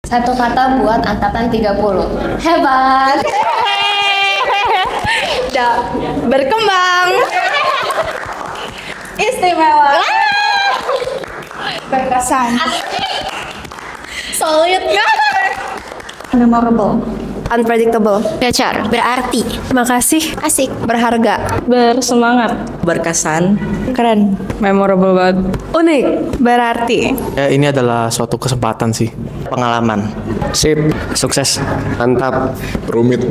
Satu kata buat angkatan 30. Hebat. Berkembang. Istimewa. Berkesan. Solid. Memorable. Unpredictable. Gacor. Berarti. Makasih. Asik. Berharga. Bersemangat. Berkesan. Keren. Memorable banget. Unik. Berarti. Ya, ini adalah suatu kesempatan sih. Pengalaman. Sip, sukses, mantap, rumit,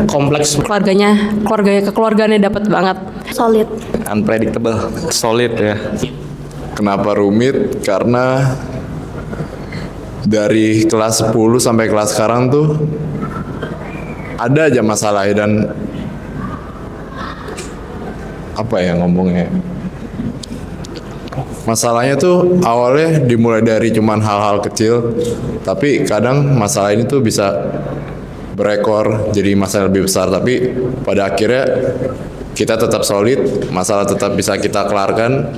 Kompleks. Kekeluargaannya dapat banget. Solid. unpredictable. Solid ya. Kenapa rumit? Karena dari kelas 10 sampai kelas sekarang tuh ada aja masalah dan apa ya ngomongnya. Masalahnya tuh awalnya dimulai dari cuman hal-hal kecil, tapi kadang masalah ini tuh bisa berekor jadi masalah lebih besar, tapi pada akhirnya kita tetap solid, masalah tetap bisa kita kelarkan,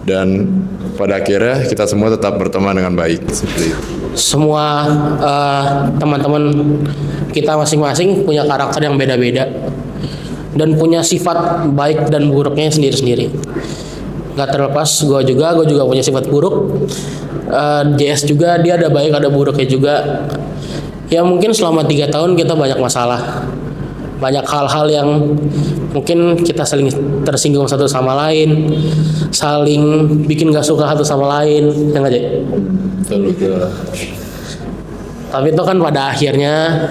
dan pada akhirnya kita semua tetap berteman dengan baik seperti itu. Semua teman-teman kita masing-masing punya karakter yang beda-beda dan punya sifat baik dan buruknya sendiri-sendiri. Gak terlepas gue juga punya sifat buruk. JS juga dia ada baik ada buruknya juga. Ya mungkin selama 3 tahun kita banyak masalah, banyak hal-hal yang mungkin kita saling tersinggung satu sama lain, saling bikin gak suka satu sama lain, ya nggak Jay? Betul. Tapi itu kan pada akhirnya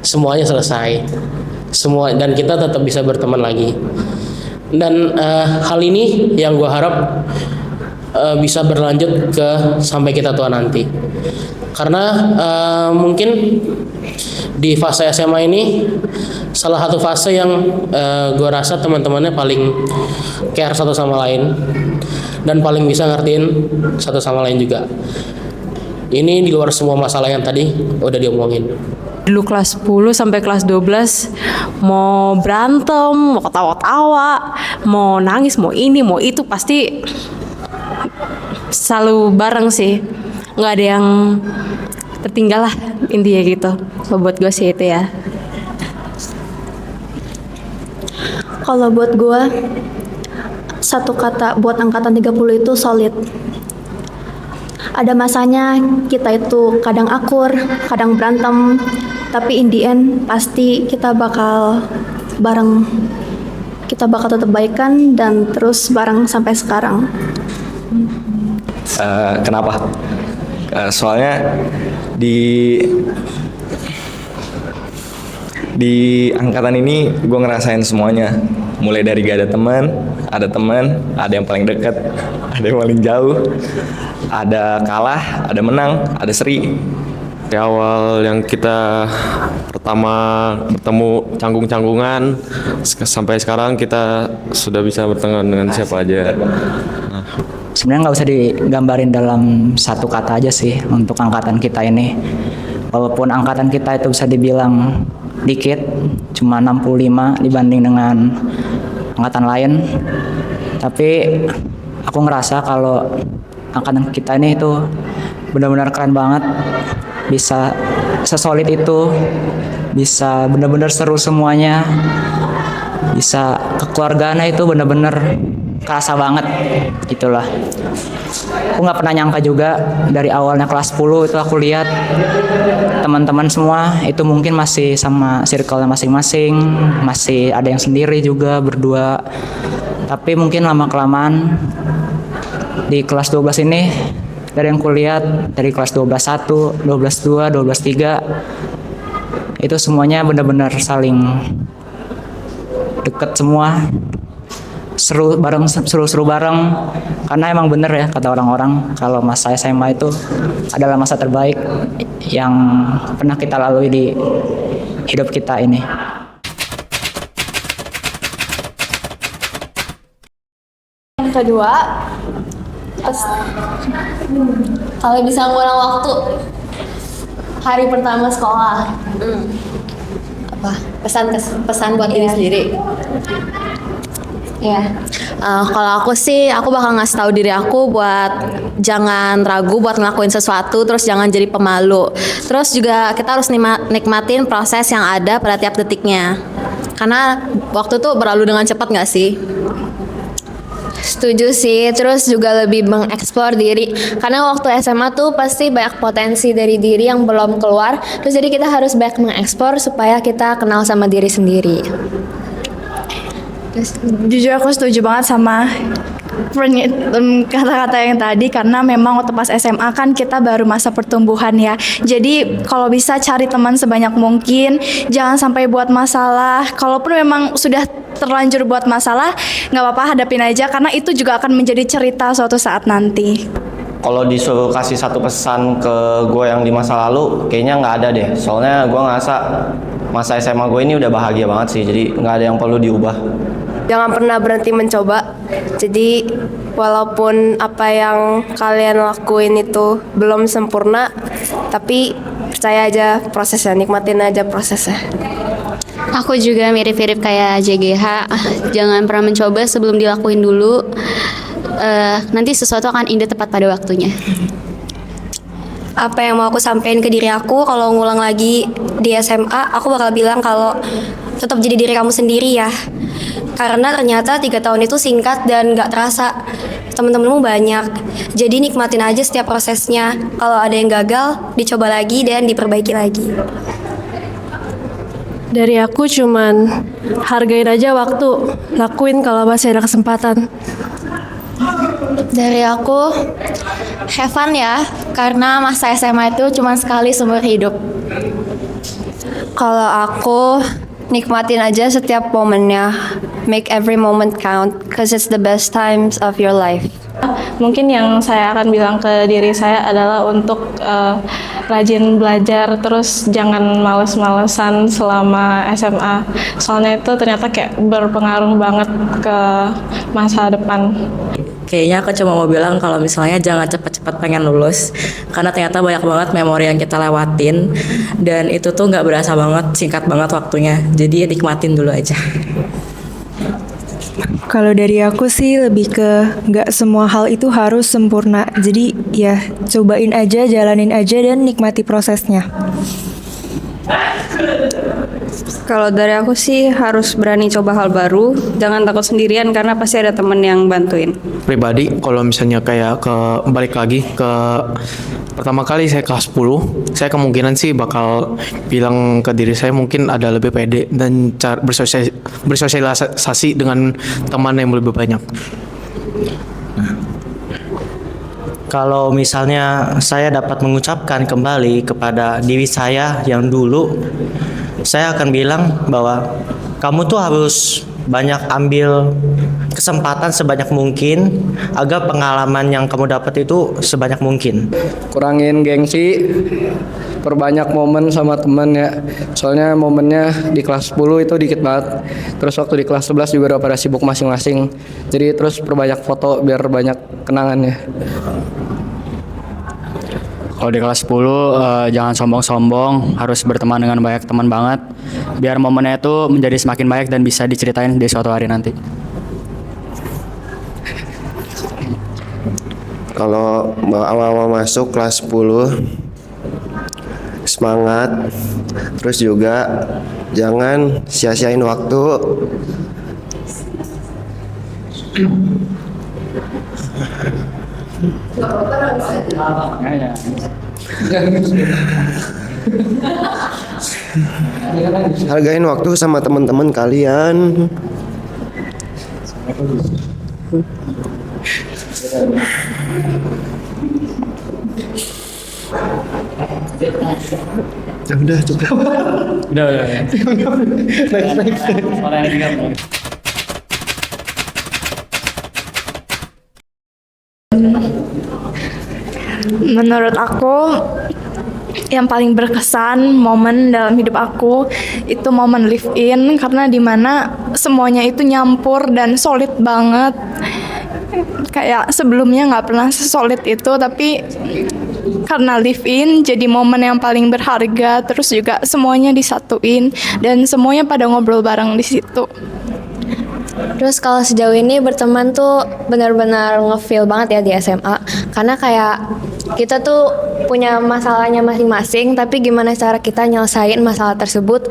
semuanya selesai, dan kita tetap bisa berteman lagi. Dan hal ini yang gue harap bisa berlanjut ke sampai kita tua nanti. Karena mungkin di fase SMA ini salah satu fase yang gue rasa teman-temannya paling care satu sama lain dan paling bisa ngertiin satu sama lain juga. Ini di luar semua masalah yang tadi udah diomongin. Dulu kelas 10 sampai kelas 12 mau berantem, mau ketawa-tawa, mau nangis, mau ini, mau itu pasti selalu bareng sih. Nggak ada yang tertinggal lah intinya gitu. Kalau buat gue sih itu ya. Kalau buat gue, satu kata buat angkatan 30 itu solid. Ada masanya kita itu kadang akur, kadang berantem, tapi in the end pasti kita bakal bareng. Kita bakal tetap baikan dan terus bareng sampai sekarang. Kenapa? Soalnya di angkatan ini gue ngerasain semuanya, mulai dari gak ada teman, ada yang paling dekat, ada yang paling jauh, ada kalah, ada menang, ada seri. Di awal yang kita pertama bertemu canggung-canggungan sampai sekarang kita sudah bisa berteman dengan siapa aja. Sebenarnya nggak usah digambarin dalam satu kata aja sih untuk angkatan kita ini. Walaupun angkatan kita itu bisa dibilang dikit, cuma 65 dibanding dengan angkatan lain, tapi aku ngerasa kalau angkatan kita ini itu benar-benar keren banget, bisa sesolid itu, bisa benar-benar seru semuanya, bisa kekeluargaannya itu benar-benar kerasa banget itulah. Aku nggak pernah nyangka juga dari awalnya kelas 10 itu aku lihat teman-teman semua itu mungkin masih sama circle masing-masing, masih ada yang sendiri juga berdua, tapi mungkin lama-kelamaan di kelas 12 ini dari yang kulihat dari kelas 12-1, 12-2, 12-3 itu semuanya benar-benar saling deket semua, seru bareng karena emang bener ya kata orang-orang kalau masa SMA itu adalah masa terbaik yang pernah kita lalui di hidup kita ini. Yang kedua, kalau bisa ngulang waktu hari pertama sekolah, apa pesan buat diri sendiri? Ya. Kalau aku sih, aku bakal ngasih tahu diri aku buat jangan ragu buat ngelakuin sesuatu, terus jangan jadi pemalu. Terus juga kita harus nikmatin proses yang ada pada tiap detiknya. Karena waktu tuh berlalu dengan cepat nggak sih? Setuju sih, terus juga lebih mengeksplor diri. Karena waktu SMA tuh pasti banyak potensi dari diri yang belum keluar. Terus jadi kita harus banyak mengeksplor supaya kita kenal sama diri sendiri. Jujur aku setuju banget sama kata-kata yang tadi, karena memang waktu pas SMA kan kita baru masa pertumbuhan ya. Jadi kalau bisa cari teman sebanyak mungkin, jangan sampai buat masalah. Kalaupun memang sudah terlanjur buat masalah, nggak apa-apa, hadapin aja karena itu juga akan menjadi cerita suatu saat nanti. Kalau disuruh kasih satu pesan ke gue yang di masa lalu, kayaknya nggak ada deh. Soalnya gue ngerasa masa SMA gue ini udah bahagia banget sih, jadi nggak ada yang perlu diubah. Jangan pernah berhenti mencoba. Jadi walaupun apa yang kalian lakuin itu belum sempurna, tapi percaya aja prosesnya, nikmatin aja prosesnya. Aku juga mirip-mirip kayak JGH. Jangan pernah mencoba sebelum dilakuin dulu. Nanti sesuatu akan indah tepat pada waktunya. Apa yang mau aku sampaikan ke diri aku kalau ngulang lagi di SMA, aku bakal bilang kalau tetap jadi diri kamu sendiri ya. Karena ternyata 3 tahun itu singkat dan gak terasa. Temen-temenmu banyak. Jadi nikmatin aja setiap prosesnya. Kalau ada yang gagal, dicoba lagi dan diperbaiki lagi. Dari aku cuman hargain aja waktu, lakuin kalau masih ada kesempatan. Dari aku, have fun ya. Karena masa SMA itu cuma sekali seumur hidup. Kalau aku, nikmatin aja setiap momennya. Make every moment count, cause it's the best times of your life. Mungkin yang saya akan bilang ke diri saya adalah untuk rajin belajar, terus jangan males-malesan selama SMA. Soalnya itu ternyata kayak berpengaruh banget ke masa depan. Kayaknya aku cuma mau bilang kalau misalnya jangan cepat-cepat pengen lulus, karena ternyata banyak banget memori yang kita lewatin dan itu tuh nggak berasa banget, singkat banget waktunya. Jadi nikmatin dulu aja. Kalau dari aku sih lebih ke nggak semua hal itu harus sempurna. Jadi ya cobain aja, jalanin aja dan nikmati prosesnya. Kalau dari aku sih harus berani coba hal baru, jangan takut sendirian karena pasti ada temen yang bantuin. Pribadi, kalau misalnya kayak balik lagi ke pertama kali saya kelas 10, saya kemungkinan sih bakal bilang ke diri saya mungkin ada lebih pede dan bersosialisasi dengan teman yang lebih banyak. Kalau misalnya saya dapat mengucapkan kembali kepada diri saya yang dulu, saya akan bilang bahwa kamu tuh harus banyak ambil kesempatan sebanyak mungkin agar pengalaman yang kamu dapat itu sebanyak mungkin. Kurangin gengsi, perbanyak momen sama teman ya. Soalnya momennya di kelas 10 itu dikit banget. Terus waktu di kelas 11 juga udah pada sibuk masing-masing. Jadi terus perbanyak foto biar banyak kenangannya. Kalau di kelas 10 jangan sombong-sombong, harus berteman dengan banyak teman banget biar momennya itu menjadi semakin baik dan bisa diceritain di suatu hari nanti. Kalau awal-awal masuk kelas 10 semangat, terus juga jangan sia-siain waktu. Hargain waktu sama teman-teman kalian. Udah cukup. Udah. Next. Menurut aku yang paling berkesan momen dalam hidup aku itu momen live in, karena dimana semuanya itu nyampur dan solid banget. Kayak sebelumnya nggak pernah sesolid itu, tapi karena live in jadi momen yang paling berharga. Terus juga semuanya disatuin dan semuanya pada ngobrol bareng di situ. Terus kalau sejauh ini berteman tuh benar-benar nge-feel banget ya di SMA. Karena kayak kita tuh punya masalahnya masing-masing, tapi gimana cara kita nyelesain masalah tersebut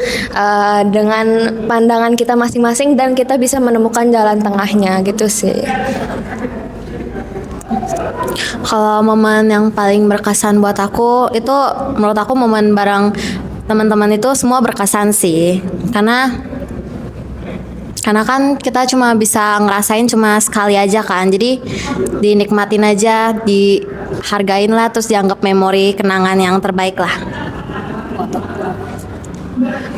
dengan pandangan kita masing-masing dan kita bisa menemukan jalan tengahnya gitu sih. Kalau momen yang paling berkesan buat aku itu menurut aku momen bareng teman-teman itu semua berkesan sih. Karena kan kita cuma bisa ngerasain cuma sekali aja kan. Jadi dinikmatin aja, dihargain lah, terus dianggap memori kenangan yang terbaik lah.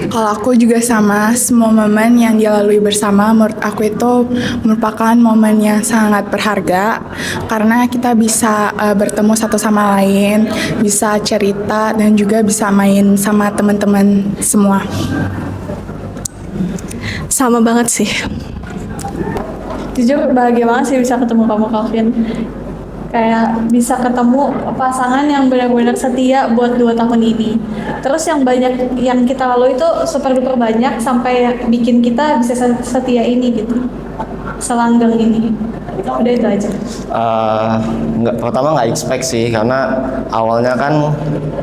Kalau aku juga sama, semua momen yang dilalui bersama menurut aku itu merupakan momen yang sangat berharga karena kita bisa bertemu satu sama lain, bisa cerita dan juga bisa main sama teman-teman semua. Sama banget sih. Jujur bahagia banget sih bisa ketemu kamu, Calvin. Kayak bisa ketemu pasangan yang benar-benar setia buat 2 tahun ini. Terus yang banyak yang kita lalui itu super duper banyak sampai bikin kita bisa setia ini gitu. Selanggeng ini. Udah itu aja. Pertama nggak expect sih karena awalnya kan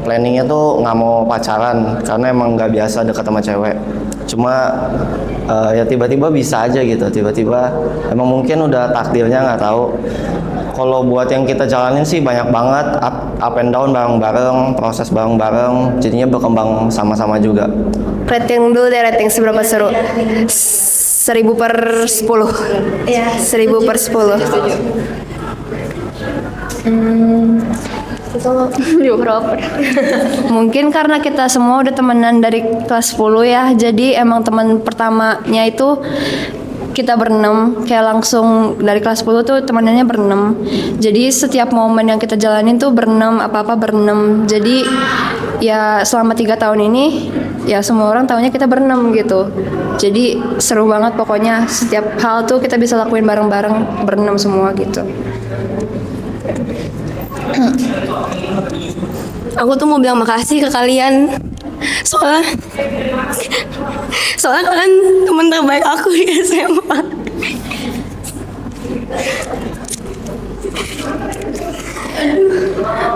planningnya tuh nggak mau pacaran karena emang nggak biasa deket sama cewek. Cuma ya tiba-tiba bisa aja gitu, tiba-tiba emang mungkin udah takdirnya, nggak tahu. Kalau buat yang kita jalanin sih banyak banget up and down bareng-bareng, proses bareng-bareng, jadinya berkembang sama-sama juga. Rating dulu deh, rating seberapa seru? 1000/10. Iya, 1000/10. Mungkin karena kita semua udah temenan dari kelas 10 ya, jadi emang teman pertamanya itu kita berenam, kayak langsung dari kelas 10 tuh temenannya berenam. Jadi setiap momen yang kita jalanin tuh berenam, apa-apa berenam. Jadi ya selama 3 tahun ini ya semua orang tahunya kita berenam gitu. Jadi seru banget pokoknya, setiap hal tuh kita bisa lakuin bareng-bareng, berenam semua gitu. Aku tuh mau bilang makasih ke kalian. Soalnya kalian teman terbaik aku di SMA.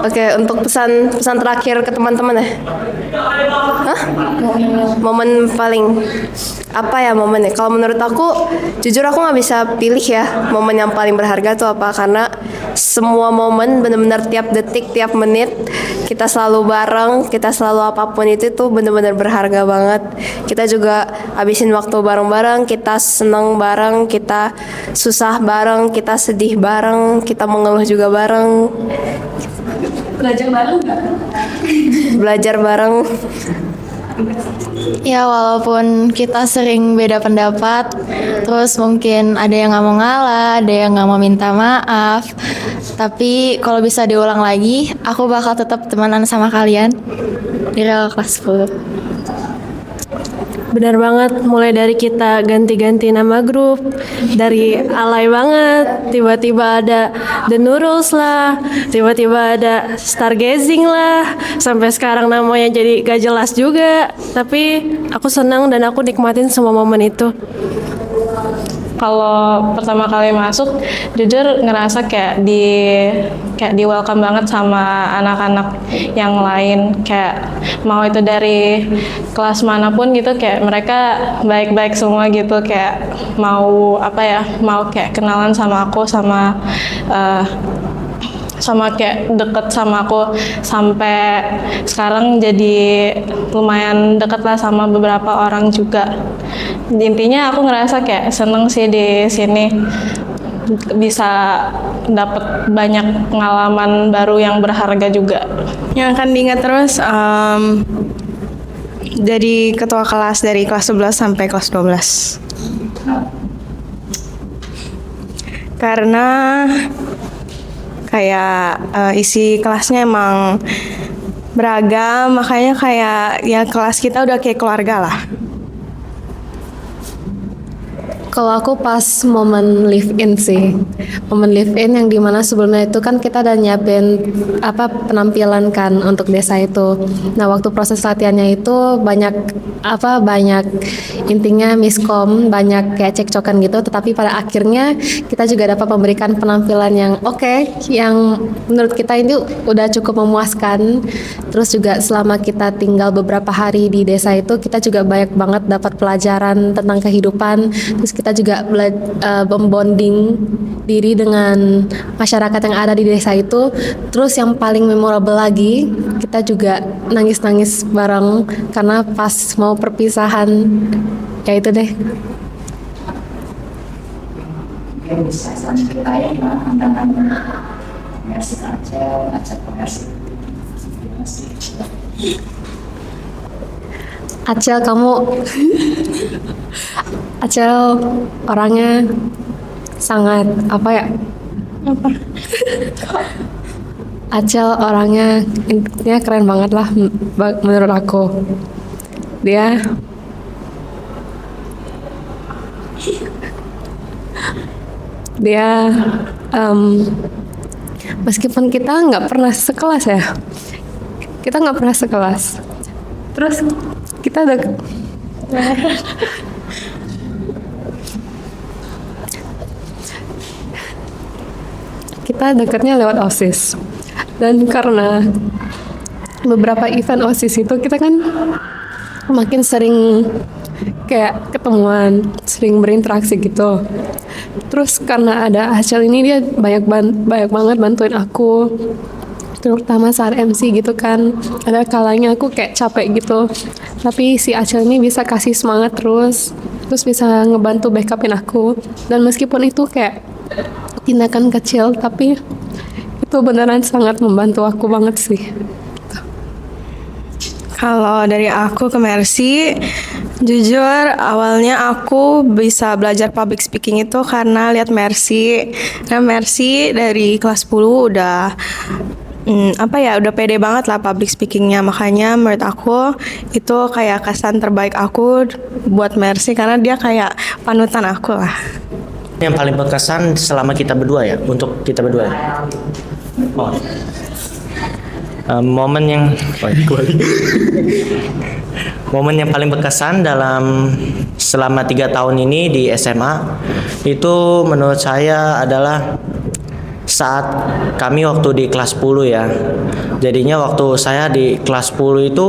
Oke, untuk pesan terakhir ke teman-teman ya. Hah? Momen paling apa ya momennya? Kalau menurut aku, jujur aku nggak bisa pilih ya momen yang paling berharga tuh apa, karena semua momen benar-benar tiap detik, tiap menit kita selalu bareng, kita selalu apapun itu tuh benar-benar berharga banget. Kita juga habisin waktu bareng-bareng, kita senang bareng, kita susah bareng, kita sedih bareng, kita mengeluh juga bareng. Belajar bareng nggak? Belajar bareng. Ya walaupun kita sering beda pendapat, terus mungkin ada yang nggak mau ngalah, ada yang nggak mau minta maaf, tapi kalau bisa diulang lagi, aku bakal tetap temenan sama kalian di rel kelas 10. Benar banget, mulai dari kita ganti-ganti nama grup, dari alay banget, tiba-tiba ada The Nurulz lah, tiba-tiba ada Stargazing lah, sampai sekarang namanya jadi gak jelas juga. Tapi aku senang dan aku nikmatin semua momen itu. Kalau pertama kali masuk, jujur ngerasa kayak di welcome banget sama anak-anak yang lain, kayak mau itu dari kelas manapun gitu, kayak mereka baik-baik semua gitu, kayak mau kayak kenalan sama aku, sama kayak deket sama aku, sampai sekarang jadi lumayan deket lah sama beberapa orang juga. Intinya aku ngerasa kayak seneng sih di sini, bisa dapet banyak pengalaman baru yang berharga juga. Yang akan diingat terus dari ketua kelas dari kelas 11 sampai kelas 12. Karena kayak isi kelasnya emang beragam, makanya kayak ya kelas kita udah kayak keluarga lah. Kalau aku pas momen live in sih, momen live in yang dimana sebelumnya itu kan kita udah nyiapin penampilan kan untuk desa itu. Nah waktu proses latihannya itu banyak intinya miskom, banyak kayak cekcokan gitu. Tetapi pada akhirnya kita juga dapat memberikan penampilan yang oke, yang menurut kita itu udah cukup memuaskan. Terus juga selama kita tinggal beberapa hari di desa itu kita juga banyak banget dapat pelajaran tentang kehidupan. Terus kita juga membonding diri dengan masyarakat yang ada di desa itu. Terus yang paling memorable lagi, kita juga nangis-nangis bareng karena pas mau perpisahan. Ya itu deh. Bisa ceritain pandangan komersi Acel komersi. Acel Acel orangnya sangat Acel orangnya intinya keren banget lah menurut aku. Dia meskipun kita nggak pernah sekelas ya, terus kita dekatnya lewat OSIS. Dan karena beberapa event OSIS itu kita kan makin sering kayak ketemuan, sering berinteraksi gitu. Terus karena ada Acel ini, dia banyak banget bantuin aku, terutama saat MC gitu kan. Ada kalanya aku kayak capek gitu, tapi si Acel ini bisa kasih semangat terus bisa ngebantu backupin aku. Dan meskipun itu kayak tindakan kecil, tapi itu beneran sangat membantu aku banget sih. Kalau dari aku ke Mercy, jujur awalnya aku bisa belajar public speaking itu karena lihat Mercy. Nah Mercy dari kelas 10 udah udah pede banget lah public speakingnya. Makanya menurut aku itu kayak kesan terbaik aku buat Mercy, karena dia kayak panutan aku lah. Yang paling berkesan selama kita berdua ya, untuk kita berdua. Momen yang paling berkesan dalam selama 3 tahun ini di SMA itu menurut saya adalah saat kami waktu di kelas 10 ya. Jadinya waktu saya di kelas 10 itu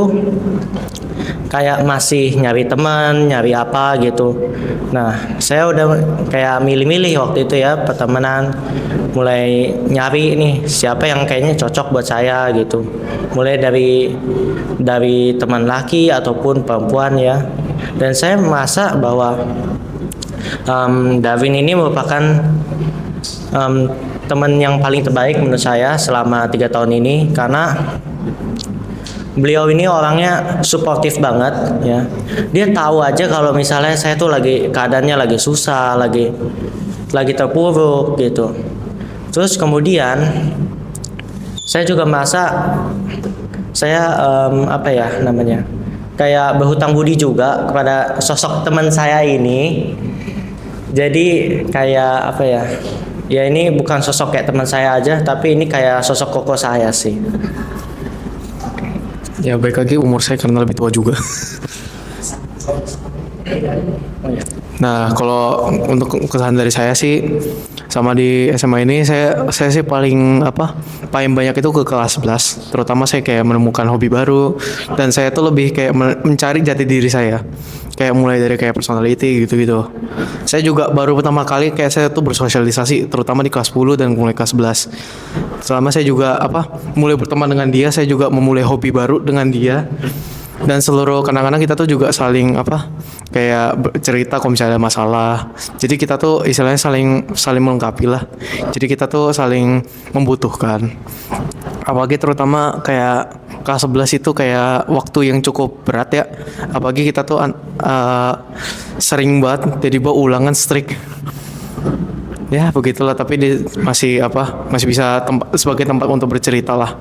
kayak masih nyari teman, nyari apa gitu. Nah, saya udah kayak milih-milih waktu itu ya, pertemanan. Mulai nyari nih siapa yang kayaknya cocok buat saya gitu. Mulai dari teman laki ataupun perempuan ya. Dan saya merasa bahwa Davin ini merupakan teman yang paling terbaik menurut saya selama 3 tahun ini, karena beliau ini orangnya suportif banget ya. Dia tahu aja kalau misalnya saya tuh keadaannya lagi susah, lagi terpuruk gitu. Terus kemudian saya juga merasa saya kayak berhutang budi juga kepada sosok teman saya ini. Jadi kayak ya ini bukan sosok kayak teman saya aja, tapi ini kayak sosok koko saya sih. Ya baik lagi umur saya karena lebih tua juga. Nah kalau untuk kesan dari saya sih, sama di SMA ini saya sih paling banyak itu ke kelas 11. Terutama saya kayak menemukan hobi baru, dan saya tuh lebih kayak mencari jati diri saya. Kayak mulai dari kayak personality gitu-gitu. Saya juga baru pertama kali kayak saya tuh bersosialisasi, terutama di kelas 10 dan mulai kelas 11. Selama saya juga mulai berteman dengan dia, saya juga memulai hobi baru dengan dia. Dan seluruh kenangan kita tuh juga saling kayak cerita kalau misalnya ada masalah. Jadi kita tuh istilahnya saling melengkapi lah. Jadi kita tuh saling membutuhkan. Apalagi terutama kayak kelas 11 itu kayak waktu yang cukup berat ya. Apalagi kita tuh sering banget jadi bawa ulangan strict. Ya begitulah, tapi masih bisa sebagai tempat untuk bercerita lah.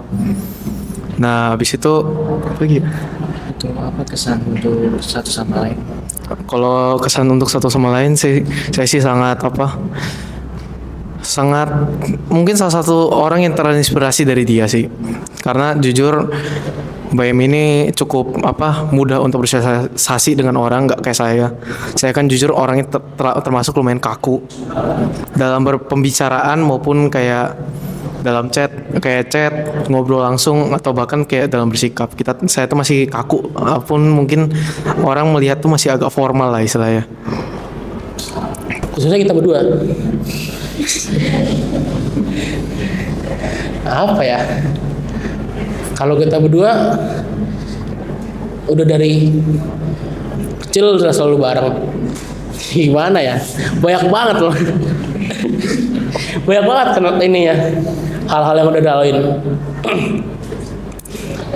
Nah habis itu Itu apa kesan untuk satu sama lain? Kalau kesan untuk satu sama lain sih, saya sih sangat sangat mungkin salah satu orang yang terinspirasi dari dia sih. Karena jujur BM ini cukup mudah untuk bersosialisasi dengan orang, nggak kayak saya. Saya kan jujur orangnya termasuk lumayan kaku dalam berpembicaraan maupun kayak dalam chat, ngobrol langsung atau bahkan kayak dalam bersikap. Saya tuh masih kaku, walaupun mungkin orang melihat tuh masih agak formal lah istilahnya. Khususnya kita berdua. Apa ya? Kalau kita berdua udah dari kecil udah selalu bareng. Gimana ya? Banyak banget loh. Banyak banget ini ya. Hal-hal yang udah dalamin.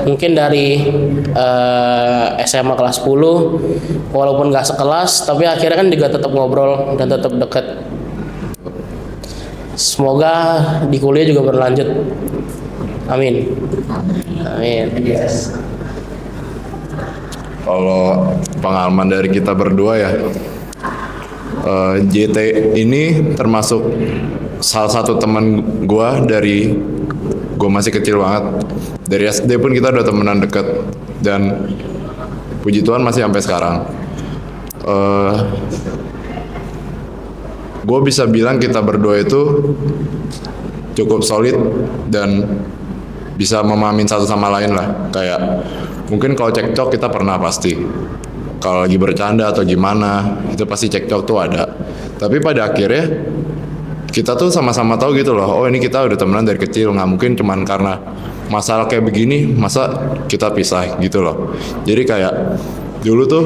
Mungkin dari SMA kelas 10 walaupun gak sekelas tapi akhirnya kan juga tetap ngobrol dan tetap deket. Semoga di kuliah juga berlanjut. Amin. Amin. Yes. Kalau pengalaman dari kita berdua ya, JT ini termasuk salah satu teman gua dari gua masih kecil banget. Dari SD pun kita udah temenan deket dan puji Tuhan masih sampai sekarang. Gue bisa bilang kita berdua itu cukup solid dan bisa memahamin satu sama lain lah. Kayak mungkin kalau cekcok kita pernah pasti. Kalau lagi bercanda atau gimana itu pasti cekcok tuh ada. Tapi pada akhirnya kita tuh sama-sama tahu gitu loh. Oh ini kita udah temenan dari kecil, nggak mungkin cuman karena masalah kayak begini masa kita pisah gitu loh. Jadi kayak dulu tuh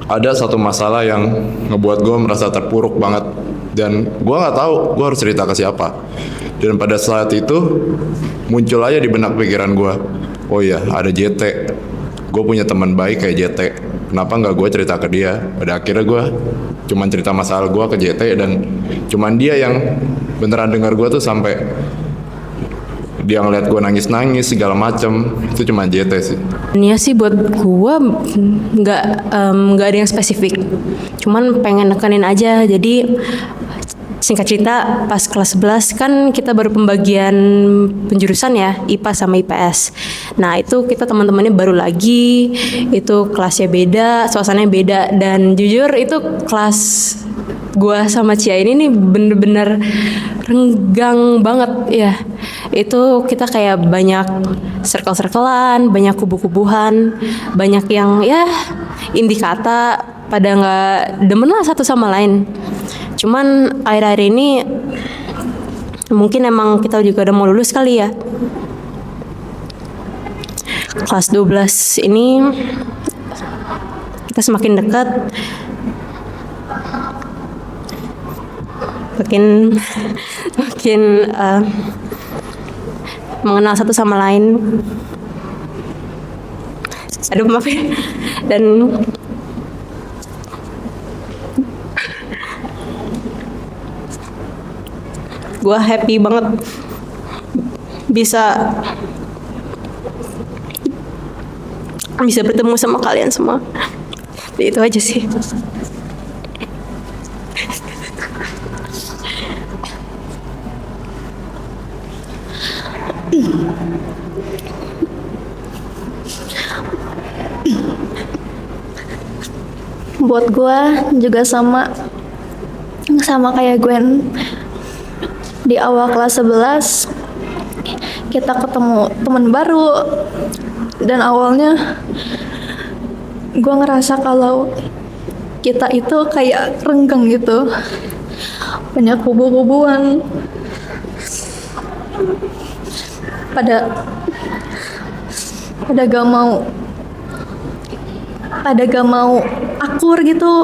ada satu masalah yang ngebuat gue merasa terpuruk banget dan gue nggak tahu gue harus cerita ke siapa. Dan pada saat itu muncul aja di benak pikiran gue, oh iya ada JT, gue punya teman baik kayak JT, kenapa nggak gue cerita ke dia. Pada akhirnya gue cuman cerita masalah gue ke JT dan cuman dia yang beneran dengar gue tuh sampai dia ngeliat gue nangis-nangis segala macem. Itu cuma JT sih. Ini sih buat gue nggak ada yang spesifik, cuman pengen nekenin aja. Jadi singkat cerita pas kelas 11 kan kita baru pembagian penjurusan ya, IPA sama IPS. Nah itu kita teman-temannya baru lagi, itu kelasnya beda, suasananya beda, dan jujur itu kelas gua sama Cia ini nih bener-bener renggang banget ya. Itu kita kayak banyak circle-circlean, banyak kubu-kubuhan, banyak yang ya indikata pada nggak demen lah satu sama lain. Cuman akhir-akhir ini mungkin emang kita juga udah mau lulus kali ya. Kelas 12 ini kita semakin dekat, makin mengenal satu sama lain. Aduh maaf ya. Dan gue happy banget bisa bertemu sama kalian semua. Itu aja sih. Buat gue juga sama kayak Gwen. Di awal kelas 11 kita ketemu teman baru dan awalnya gue ngerasa kalau kita itu kayak renggang gitu, banyak kubu-kubuan, pada gak mau akur gitu,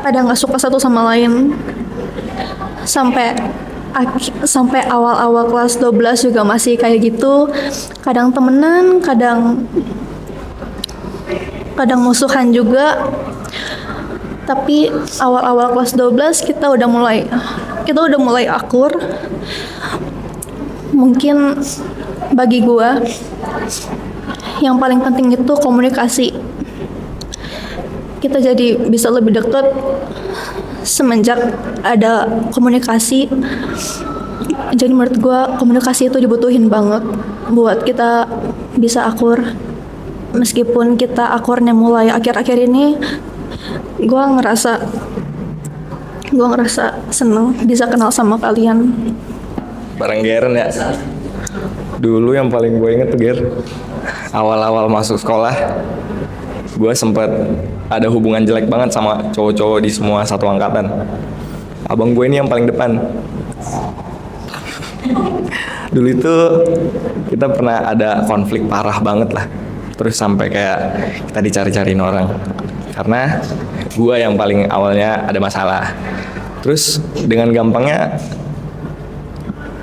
pada nggak suka satu sama lain. Sampai awal-awal kelas 12 juga masih kayak gitu, kadang temenan, kadang musuhan juga. Tapi awal-awal kelas 12 kita udah mulai akur. Mungkin bagi gua Yang paling penting itu komunikasi. Kita jadi bisa lebih dekat semenjak ada komunikasi. Jadi menurut gue komunikasi itu dibutuhin banget buat kita bisa akur. Meskipun kita akurnya mulai akhir-akhir ini, gue ngerasa seneng bisa kenal sama kalian. Bareng Geren ya. Dulu yang paling gue inget tuh Ger, awal-awal masuk sekolah, gue sempet ada hubungan jelek banget sama cowok-cowok di semua satu angkatan. Abang gue ini yang paling depan. Dulu itu kita pernah ada konflik parah banget lah. Terus sampai kayak kita dicari-cariin orang. Karena gue yang paling awalnya ada masalah. Terus dengan gampangnya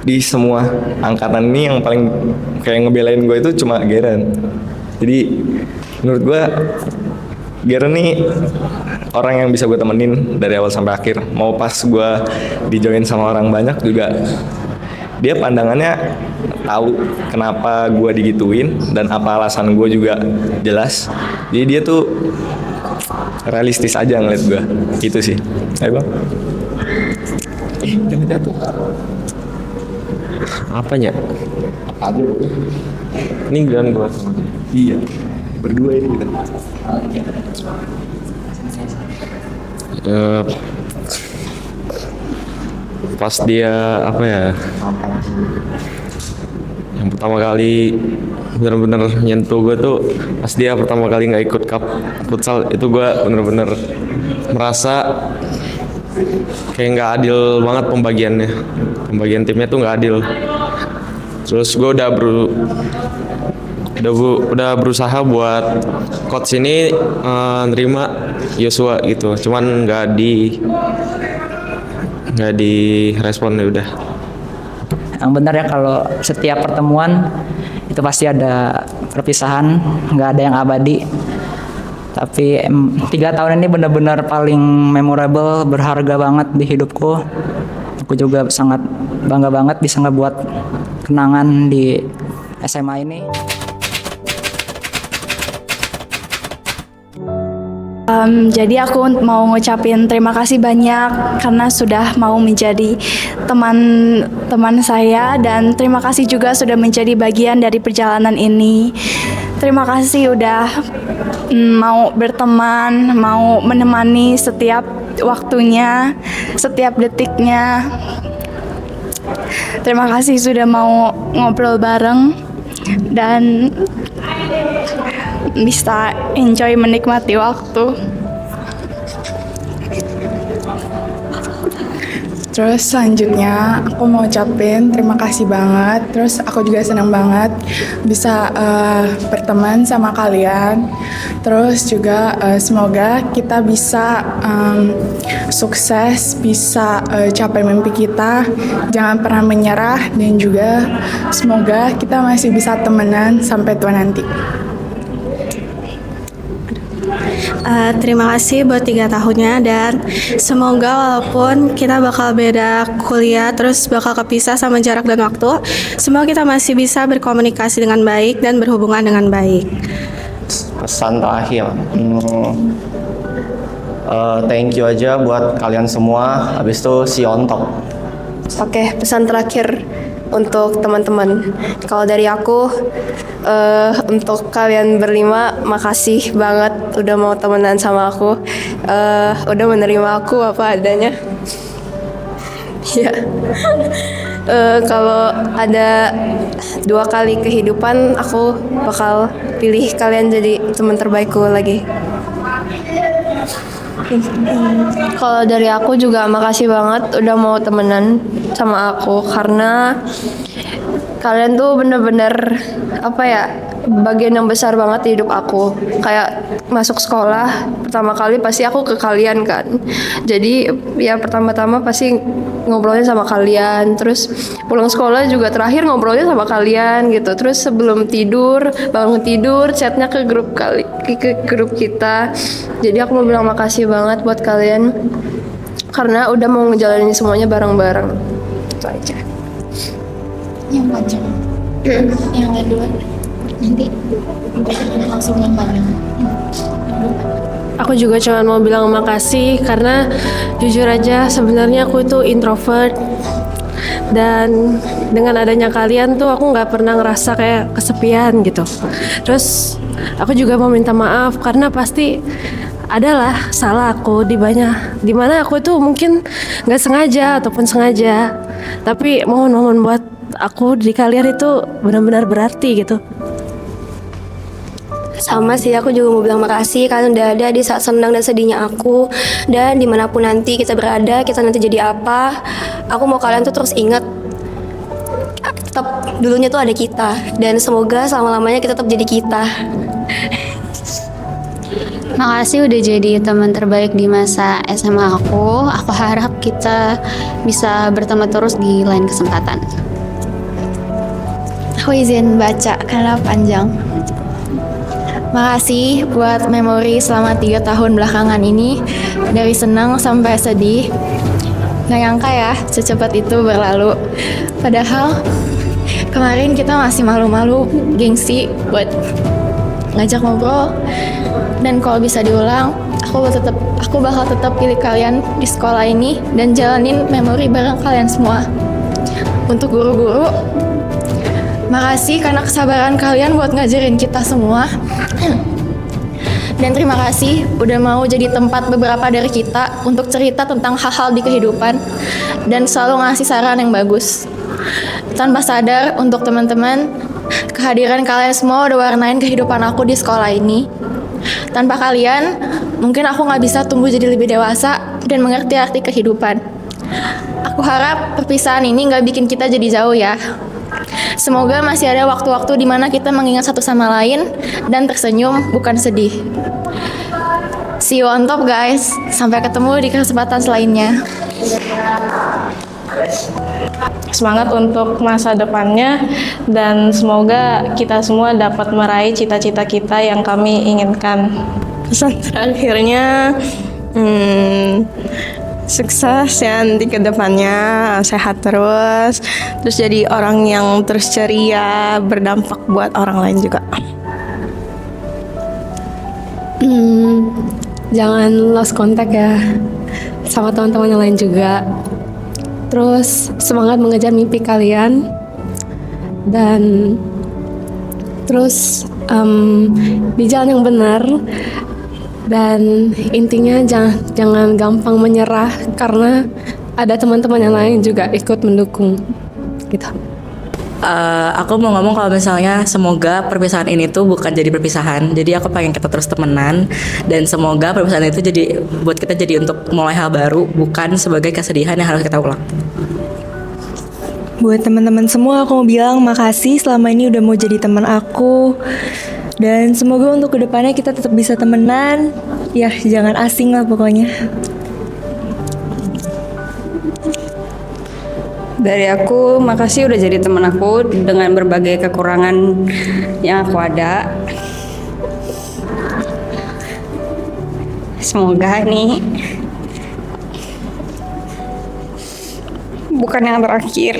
di semua angkatan ini yang paling kayak ngebelain gue itu cuma Geren. Jadi menurut gue Geren nih orang yang bisa gue temenin dari awal sampai akhir. Mau pas gue dijoin sama orang banyak juga, dia pandangannya tahu kenapa gue digituin dan apa alasan gue juga jelas. Jadi dia tuh realistis aja ngeliat gue. Gitu sih. Ayo bang. Jangan jatuh. Apanya? Apa aja? Ini giliran gue. Iya. Berdua ini kita. Pas dia apa ya? Yang pertama kali bener-bener nyentuh gue tuh pas dia pertama kali nggak ikut cup futsal, itu gue bener-bener merasa kayak nggak adil banget pembagiannya. Pembagian timnya tuh nggak adil. Terus gue udah berusaha buat coach ini nerima Yosua gitu, cuman nggak di respon. Ya udah. Yang benar ya kalau setiap pertemuan itu pasti ada perpisahan, nggak ada yang abadi. Tapi 3 tahun ini benar-benar paling memorable, berharga banget di hidupku. Aku juga sangat bangga banget bisa ngebuat kenangan di SMA ini. Jadi aku mau ngucapin terima kasih banyak karena sudah mau menjadi teman saya, dan terima kasih juga sudah menjadi bagian dari perjalanan ini. Terima kasih udah mau berteman, mau menemani setiap waktunya, setiap detiknya. Terima kasih sudah mau ngobrol bareng dan bisa enjoy menikmati waktu. Terus selanjutnya aku mau ucapin terima kasih banget. Terus aku juga senang banget bisa berteman sama kalian. Terus juga semoga kita bisa sukses, bisa capai mimpi kita. Jangan pernah menyerah, dan juga semoga kita masih bisa temenan sampai tua nanti. Terima kasih buat 3 tahunnya, dan semoga walaupun kita bakal beda kuliah, terus bakal kepisah sama jarak dan waktu, semoga kita masih bisa berkomunikasi dengan baik dan berhubungan dengan baik. Pesan terakhir, thank you aja buat kalian semua, habis itu see you on top. Oke, pesan terakhir untuk teman-teman. Kalau dari aku, untuk kalian berlima, makasih banget udah mau temenan sama aku, udah menerima aku apa adanya. Ya, kalau ada 2 kali kehidupan, aku bakal pilih kalian jadi teman terbaikku lagi. Kalau dari aku juga makasih banget udah mau temenan sama aku, karena kalian tuh bener-bener apa ya, bagian yang besar banget di hidup aku. Kayak masuk sekolah pertama kali pasti aku ke kalian kan, jadi ya pertama-tama pasti ngobrolnya sama kalian. Terus pulang sekolah juga terakhir ngobrolnya sama kalian gitu. Terus sebelum tidur, bangun tidur, chatnya ke grup ke grup kita. Jadi aku mau bilang makasih banget buat kalian karena udah mau ngejalanin semuanya bareng-bareng. Itu aja. Yang panjang. Yang kedua. Nanti langsung yang banyak. Aku juga cuma mau bilang makasih karena jujur aja sebenarnya aku itu introvert, dan dengan adanya kalian tuh aku nggak pernah ngerasa kayak kesepian gitu. Terus aku juga mau minta maaf karena pasti adalah salah aku di mana aku tuh mungkin nggak sengaja ataupun sengaja, tapi mohon buat aku di kalian itu benar-benar berarti gitu. Sama sih, aku juga mau bilang makasih kalian udah ada di saat senang dan sedihnya aku. Dan dimanapun nanti kita berada, kita nanti jadi apa, aku mau kalian tuh terus ingat tetap dulunya tuh ada kita. Dan semoga selama-lamanya kita tetap jadi kita. Makasih udah jadi teman terbaik di masa SMA aku. Aku harap kita bisa bertemu terus di lain kesempatan. Aku izin baca karena panjang. Makasih buat memori selama 3 tahun belakangan ini, dari senang sampai sedih. Gak nyangka ya, secepat itu berlalu. Padahal kemarin kita masih malu-malu, gengsi buat ngajak ngobrol. Dan kalau bisa diulang, aku bakal tetap pilih kalian di sekolah ini dan jalanin memori bareng kalian semua. Untuk guru-guru, makasih karena kesabaran kalian buat ngajarin kita semua. Dan terima kasih udah mau jadi tempat beberapa dari kita untuk cerita tentang hal-hal di kehidupan dan selalu ngasih saran yang bagus. Tanpa sadar untuk teman-teman, kehadiran kalian semua udah warnain kehidupan aku di sekolah ini. Tanpa kalian, mungkin aku gak bisa tumbuh jadi lebih dewasa dan mengerti arti kehidupan. Aku harap perpisahan ini gak bikin kita jadi jauh ya. Semoga masih ada waktu-waktu di mana kita mengingat satu sama lain dan tersenyum, bukan sedih. See you on top guys. Sampai ketemu di kesempatan selainnya. Semangat untuk masa depannya dan semoga kita semua dapat meraih cita-cita kita yang kami inginkan. Pesan terakhirnya, sukses ya nanti ke depannya, sehat terus jadi orang yang terus ceria, berdampak buat orang lain juga. Jangan lost contact ya sama teman-teman yang lain juga. Terus semangat mengejar mimpi kalian dan terus di jalan yang benar. Dan intinya jangan gampang menyerah karena ada teman-teman yang lain juga ikut mendukung gitu. Aku mau ngomong kalau misalnya semoga perpisahan ini tuh bukan jadi perpisahan. Jadi aku pengen kita terus temenan dan semoga perpisahan itu jadi buat kita jadi untuk mulai hal baru, bukan sebagai kesedihan yang harus kita ulang. Buat teman-teman semua aku mau bilang makasih selama ini udah mau jadi teman aku. Dan semoga untuk kedepannya kita tetap bisa temenan. Ya jangan asing lah pokoknya. Dari aku, makasih udah jadi teman aku dengan berbagai kekurangan yang aku ada. Semoga ini bukan yang terakhir.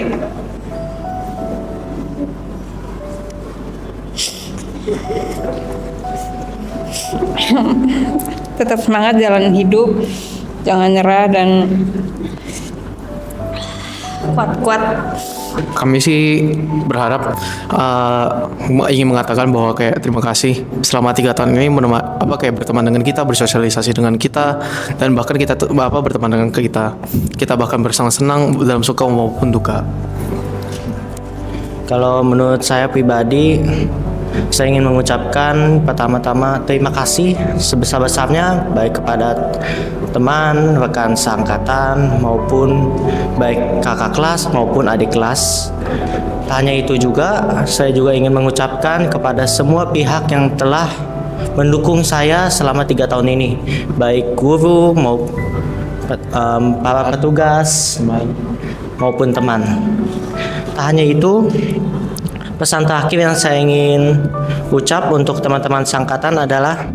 Tetap semangat jalan hidup, jangan nyerah dan kuat-kuat. Kami sih berharap ingin mengatakan bahwa kayak terima kasih selama 3 tahun ini kayak berteman dengan kita, bersosialisasi dengan kita, dan bahkan kita berteman dengan kita bahkan bersenang-senang dalam suka maupun duka. Kalau menurut saya pribadi, saya ingin mengucapkan pertama-tama terima kasih sebesar-besarnya baik kepada teman, rekan seangkatan maupun baik kakak kelas maupun adik kelas. Tak hanya itu juga, saya juga ingin mengucapkan kepada semua pihak yang telah mendukung saya selama 3 tahun ini, baik guru maupun para petugas maupun teman. Tak hanya itu, pesan terakhir yang saya ingin ucap untuk teman-teman seangkatan adalah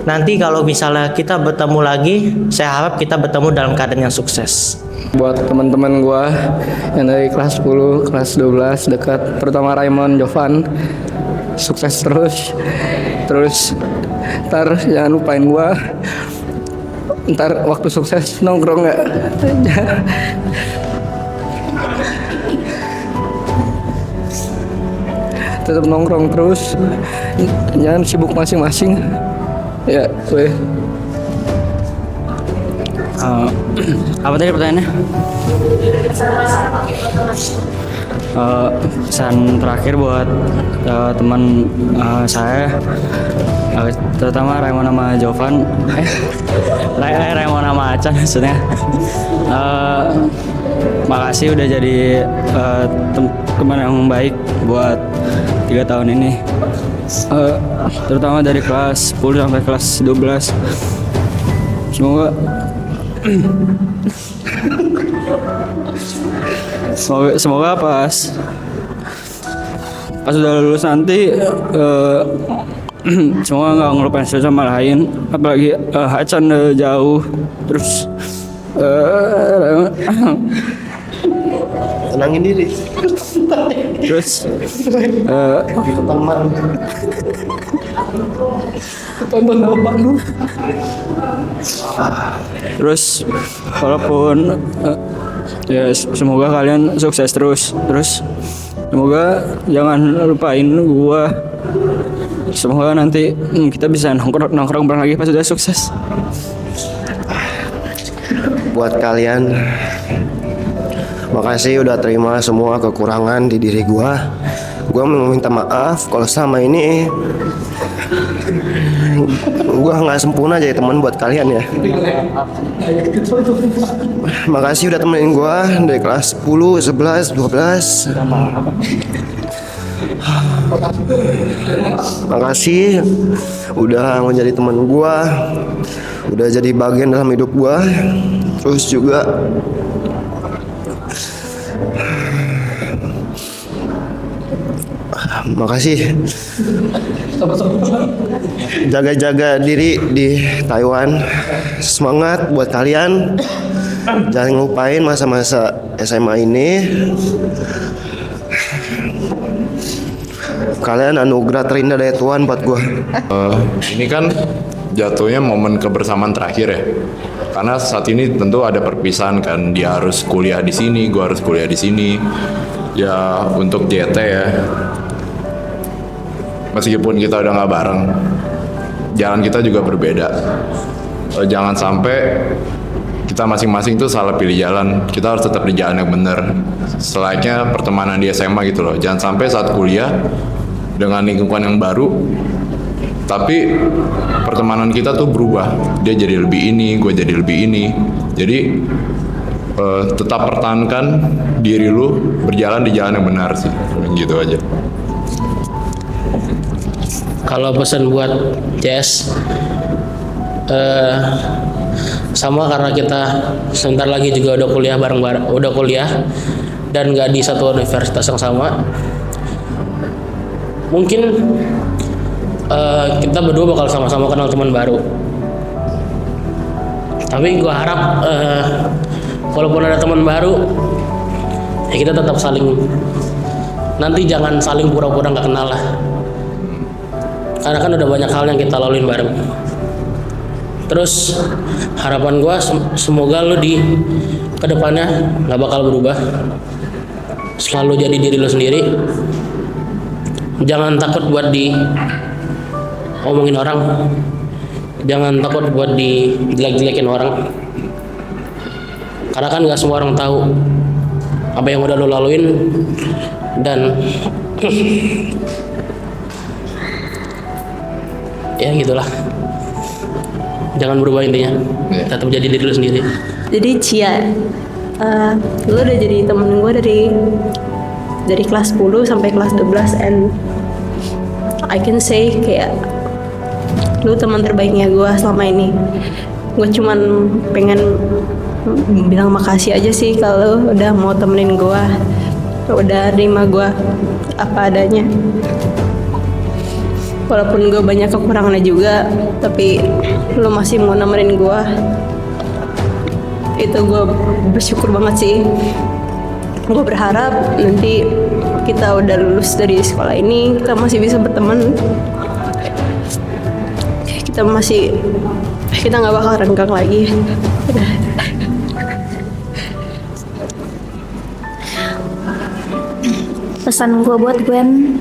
nanti kalau misalnya kita bertemu lagi, saya harap kita bertemu dalam keadaan yang sukses. Buat teman-teman gua yang dari kelas 10, kelas 12 dekat, terutama Raymond, Jovan, sukses terus ntar jangan lupain gue, ntar waktu sukses nongkrong ya. Tetap nongkrong terus, jangan sibuk masing-masing ya. Gue apa tadi pertanyaannya? Pesan terakhir buat teman saya, terutama Raymond sama Jovan, Raymond sama Acan maksudnya. Makasih udah jadi teman yang baik buat 3 tahun ini, terutama dari kelas 10 sampai kelas 12. Semoga pas udah lulus nanti semoga nggak ngelupain satu sama lain, apalagi Hacan udah jauh terus. Tenangin diri. Terus tonton apa lu? Terus walaupun ya semoga kalian sukses terus semoga jangan lupain gua. Semoga nanti kita bisa nongkrong bareng lagi pas udah sukses. Buat kalian, makasih udah terima semua kekurangan di diri gua. Gua mau minta maaf kalau selama ini gua nggak sempurna jadi teman buat kalian ya. Makasih udah temenin gua dari kelas 10, 11, 12. Makasih udah menjadi teman gua, udah jadi bagian dalam hidup gua. Terus juga makasih jaga-jaga diri di Taiwan. Semangat buat kalian, jangan lupain masa-masa SMA ini. Kalian anugerah terindah dari Tuhan buat gue. Ini kan jatuhnya momen kebersamaan terakhir ya. Karena saat ini tentu ada perpisahan kan, dia harus kuliah di sini, gue harus kuliah di sini. Ya untuk JT ya, meskipun kita udah nggak bareng, jalan kita juga berbeda. Jangan sampai kita masing-masing tuh salah pilih jalan. Kita harus tetap di jalan yang benar. Selayaknya pertemanan di SMA gitu loh. Jangan sampai saat kuliah dengan lingkungan yang baru, tapi pertemanan kita tuh berubah. Dia jadi lebih ini, gue jadi lebih ini. Jadi tetap pertahankan diri lu, berjalan di jalan yang benar sih. Gitu aja. Kalau pesan buat Jess, sama karena kita sebentar lagi juga udah kuliah bareng-bareng, udah kuliah dan nggak di satu universitas yang sama. Mungkin kita berdua bakal sama-sama kenal teman baru. Tapi gue harap walaupun ada teman baru, ya kita tetap saling, nanti jangan saling pura-pura nggak kenal lah. Karena kan udah banyak hal yang kita laluin bareng. Terus harapan gue semoga lu di kedepannya nggak bakal berubah, selalu jadi diri lu sendiri. Jangan takut buat omongin orang, jangan takut buat dijelek-jelekin orang. Karena kan nggak semua orang tahu apa yang udah lu laluin, dan ya gitulah. Jangan berubah intinya, tetap jadi diri lu sendiri. Jadi Cia, lu udah jadi temen gue dari kelas 10 sampai kelas 12, and I can say kayak lu teman terbaiknya gue selama ini. Gue cuman pengen bilang makasih aja sih kalau udah mau temenin gue, udah terima gue apa adanya. Walaupun gue banyak kekurangannya juga, tapi lo masih mau nemenin gue. Itu gue bersyukur banget sih. Gue berharap nanti kita udah lulus dari sekolah ini, kita masih bisa berteman. Kita nggak bakal renggang lagi. Udah. Pesan gue buat Gwen,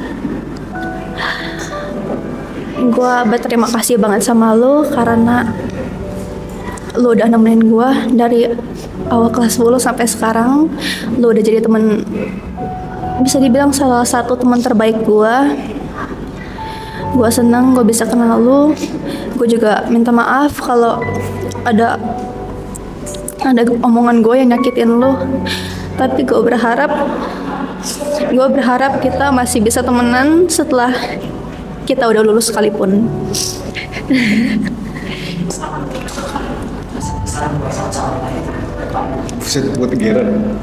gue berterima kasih banget sama lo karena lo udah nemenin gue dari awal kelas 10 sampai sekarang. Lo udah jadi temen, bisa dibilang salah satu teman terbaik gue. Gue senang gue bisa kenal lo. Gue juga minta maaf kalau ada omongan gue yang nyakitin lo. Tapi gue berharap kita masih bisa temenan setelah kita udah lulus sekalipun. Buset, buat Geren.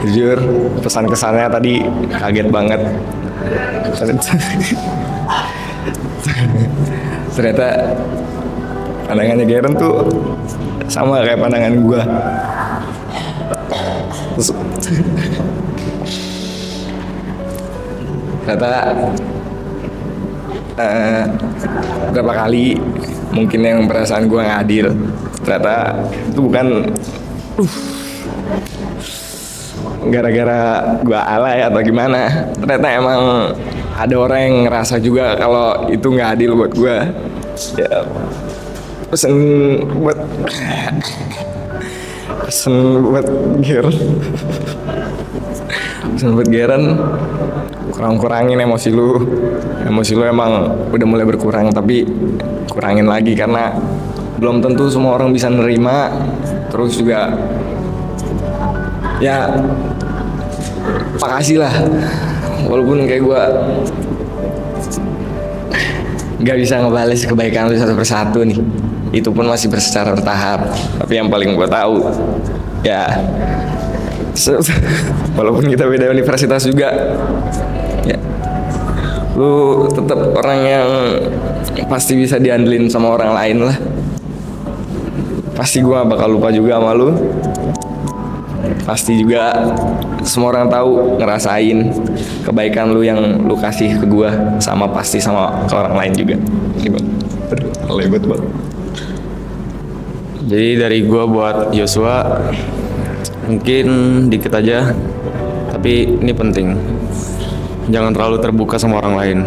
Jujur, pesan kesannya tadi kaget banget. Ternyata pandangannya Geren tuh sama kayak pandangan gua. Terus, ternyata berapa kali mungkin yang perasaan gua nggak adil, ternyata itu bukan gara-gara gua alay atau gimana. Ternyata emang ada orang yang ngerasa juga kalau itu nggak adil buat gua. Ya, pesan buat Geren, kurang-kurangin emosi lu emang udah mulai berkurang, tapi kurangin lagi karena belum tentu semua orang bisa nerima. Terus juga ya makasih lah, walaupun kayak gue gak bisa ngebales kebaikan lu satu persatu nih, itu pun masih secara bertahap. Tapi yang paling gue tahu ya, walaupun kita beda universitas juga, ya lu tetap orang yang pasti bisa diandelin sama orang lain lah. Pasti gue gak bakal lupa juga sama lu. Pasti juga semua orang tahu ngerasain kebaikan lu yang lu kasih ke gue, sama pasti sama ke orang lain juga. Lebet banget. Jadi dari gue buat Joshua, mungkin dikit aja, tapi ini penting. Jangan terlalu terbuka sama orang lain.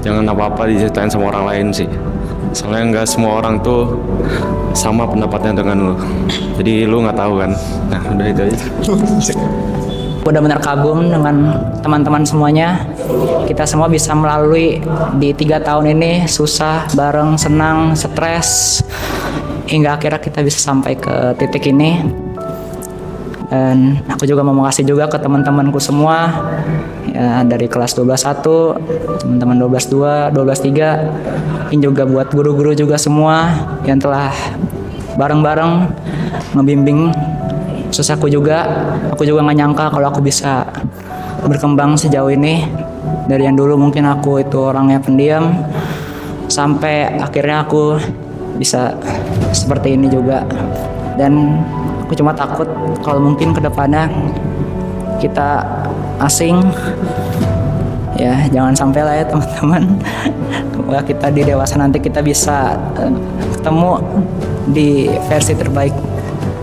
Jangan apa-apa diceritain sama orang lain sih. Soalnya nggak semua orang tuh sama pendapatnya dengan lu. Jadi lu nggak tahu kan. Nah udah itu aja. Benar-benar kagum dengan teman-teman semuanya. Kita semua bisa melalui di 3 tahun ini, susah, bareng, senang, stres, hingga akhirnya kita bisa sampai ke titik ini. Dan aku juga mau makasih juga ke teman-temanku semua ya, dari kelas 12-1, teman-teman 12-2, 12-3, ini juga buat guru-guru juga semua yang telah bareng-bareng ngebimbing. Terus aku juga nggak nyangka kalau aku bisa berkembang sejauh ini. Dari yang dulu mungkin aku itu orangnya pendiam, sampai akhirnya aku bisa seperti ini juga. Dan aku cuma takut kalau mungkin kedepannya kita asing, ya jangan sampai lah ya teman-teman. Semoga kita di dewasa nanti kita bisa ketemu di versi terbaik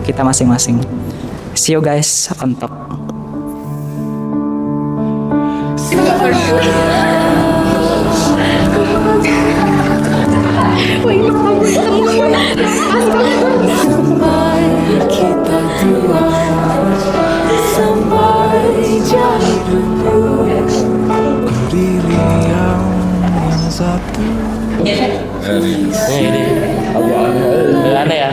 kita masing-masing. See you guys on top. Ini aneh ya.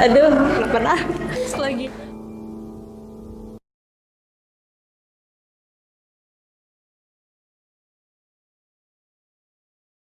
Aduh, pernah lagi.